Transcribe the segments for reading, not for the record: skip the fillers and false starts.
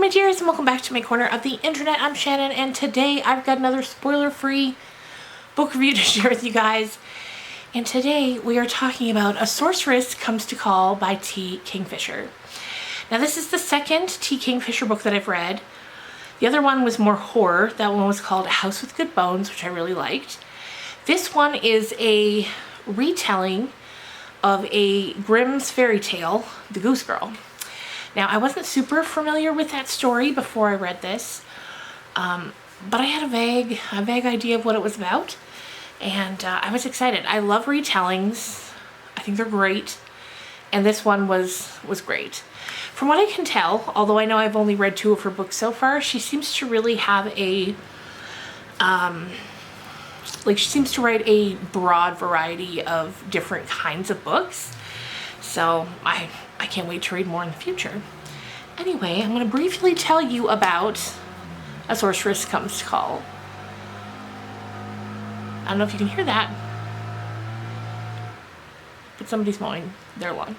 my dears, and welcome back to my corner of the internet. I'm Shannon, and today I've got another spoiler-free book review to share with you guys. And today we are talking about A Sorceress Comes to Call by T. Kingfisher. Now this is the second T. Kingfisher book that I've read. The other one was more horror. That one was called A House with Good Bones, which I really liked. This one is a retelling of a Grimm's fairy tale, The Goose Girl. Now, I wasn't super familiar with that story before I read this, but I had a vague idea of what it was about, and I was excited. I love retellings. I think they're great, and this one was great. From what I can tell, although I know I've only read 2 of her books so far, she seems to really have a, she seems to write a broad variety of different kinds of books. So I can't wait to read more in the future. Anyway, I'm going to briefly tell you about A Sorceress Comes to Call. I don't know if you can hear that, but somebody's mowing their lawn.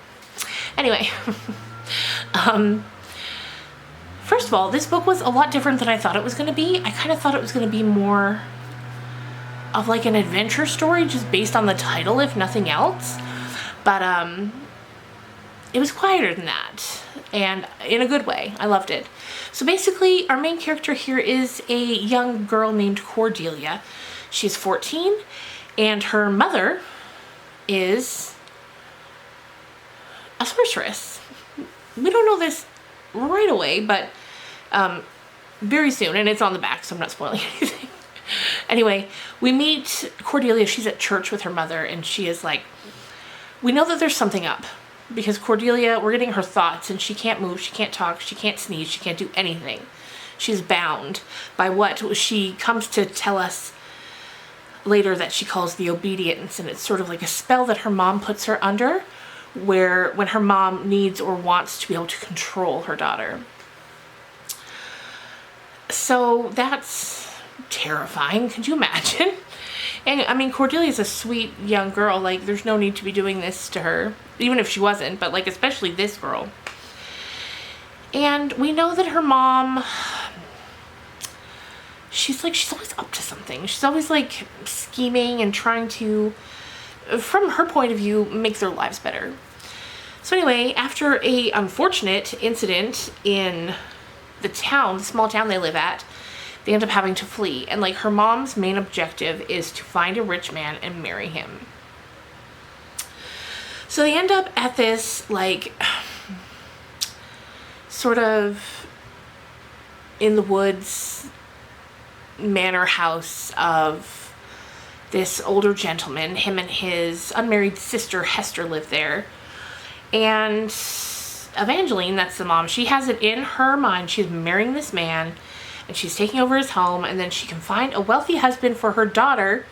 Anyway, first of all, this book was a lot different than I thought it was going to be. I kind of thought it was going to be more of like an adventure story just based on the title, if nothing else. But it was quieter than that, and in a good way. I loved it. So basically, our main character here is a young girl named Cordelia. She's 14, and her mother is a sorceress. We don't know this right away, but very soon, and it's on the back, so I'm not spoiling anything. Anyway, we meet Cordelia. She's at church with her mother, and she is like, we know that there's something up. Because Cordelia, we're getting her thoughts, and she can't move, she can't talk, she can't sneeze, she can't do anything. She's bound by what she comes to tell us later that she calls the obedience, and it's sort of like a spell that her mom puts her under, where when her mom needs or wants to be able to control her daughter. So that's terrifying, could you imagine? And I mean, Cordelia's a sweet young girl. Like, there's no need to be doing this to her, even if she wasn't, but like, especially this girl. And we know that her mom, she's always up to something. She's always like scheming and trying to, from her point of view, make their lives better. So anyway, after a unfortunate incident in the town, the small town they live at, they end up having to flee, and like her mom's main objective is to find a rich man and marry him. So they end up at this like sort of in the woods manor house of this older gentleman. Him and his unmarried sister Hester live there, and Evangeline, that's the mom, she has it in her mind she's marrying this man, and she's taking over his home, and then she can find a wealthy husband for her daughter,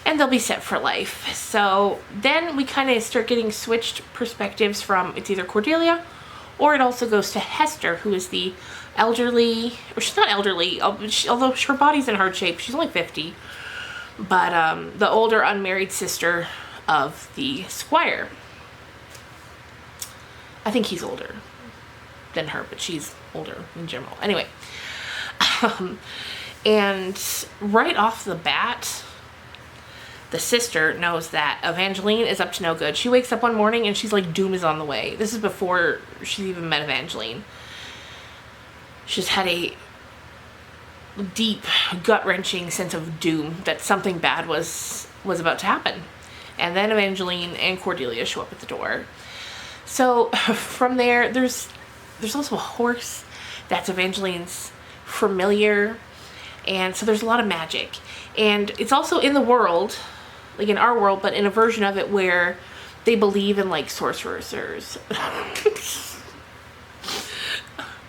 and they'll be set for life. So then we kind of start getting switched perspectives from, it's either Cordelia, or it also goes to Hester, who is the elderly, or she's not elderly, although her body's in hard shape, she's only 50, but the older unmarried sister of the squire. I think he's older than her, but she's older in general. Anyway. And right off the bat, the sister knows that Evangeline is up to no good. She wakes up one morning and she's like, doom is on the way. This is before she's even met Evangeline. She's had a deep, gut-wrenching sense of doom that something bad was about to happen. And then Evangeline and Cordelia show up at the door. So from there, there's also a horse that's Evangeline's familiar, and so there's a lot of magic, and it's also in the world, like in our world, but in a version of it where they believe in like sorcerers.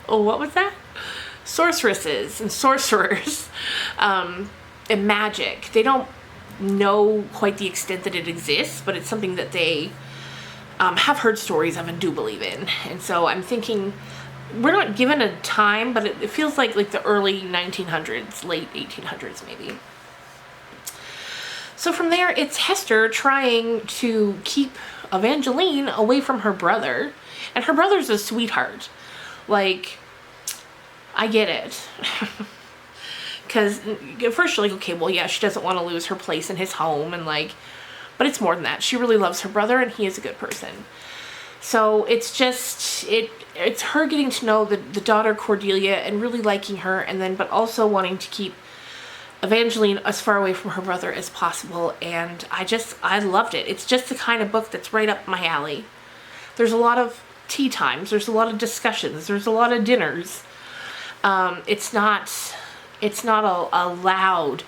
Oh, what was that? Sorceresses and sorcerers, and magic. They don't know quite the extent that it exists, but it's something that they have heard stories of and do believe in. And so I'm thinking, we're not given a time, but it feels like the early 1900s, late 1800s maybe. So from there, it's Hester trying to keep Evangeline away from her brother. And her brother's a sweetheart. Like, I get it. Because at first you're like, okay, well, yeah, she doesn't want to lose her place in his home, and like, but it's more than that. She really loves her brother, and he is a good person. So it's just, it's her getting to know the daughter Cordelia and really liking her, and then, but also wanting to keep Evangeline as far away from her brother as possible. And I loved it. It's just the kind of book that's right up my alley. There's a lot of tea times. There's a lot of discussions. There's a lot of dinners. It's not a loud,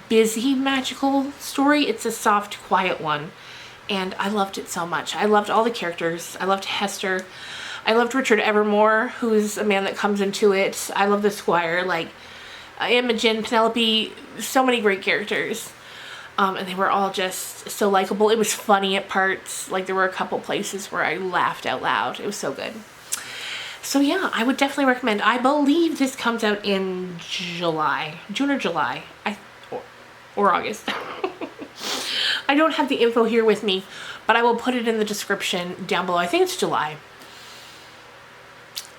busy, magical story. It's a soft, quiet one. And I loved it so much. I loved all the characters. I loved Hester. I loved Richard Evermore, who's a man that comes into it. I love the Squire, like Imogen, Penelope, so many great characters. And they were all just so likable. It was funny at parts. Like, there were a couple places where I laughed out loud. It was so good. So yeah, I would definitely recommend. I believe this comes out in July. June or July. Or August. I don't have the info here with me, but I will put it in the description down below. I think it's July.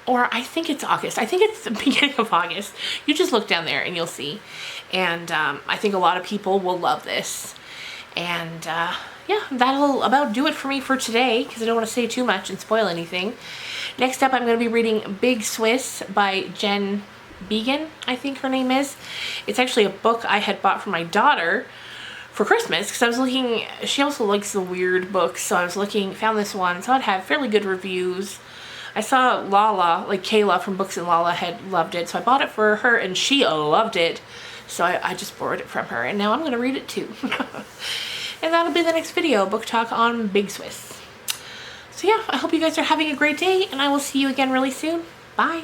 Or I think it's August. I think it's the beginning of August. You just look down there and you'll see. And I think a lot of people will love this. And yeah, that'll about do it for me for today, because I don't want to say too much and spoil anything. Next up, I'm going to be reading Big Swiss by Jen Began, I think her name is. It's actually a book I had bought for my daughter for Christmas, because I was looking, she also likes the weird books, so I was looking, found this one, so it had fairly good reviews. I saw Lala, like Kayla from Books and Lala had loved it, so I bought it for her, and she loved it, so I just borrowed it from her, and now I'm going to read it too. And that'll be the next video, book talk on Big Swiss. So yeah, I hope you guys are having a great day, and I will see you again really soon. Bye!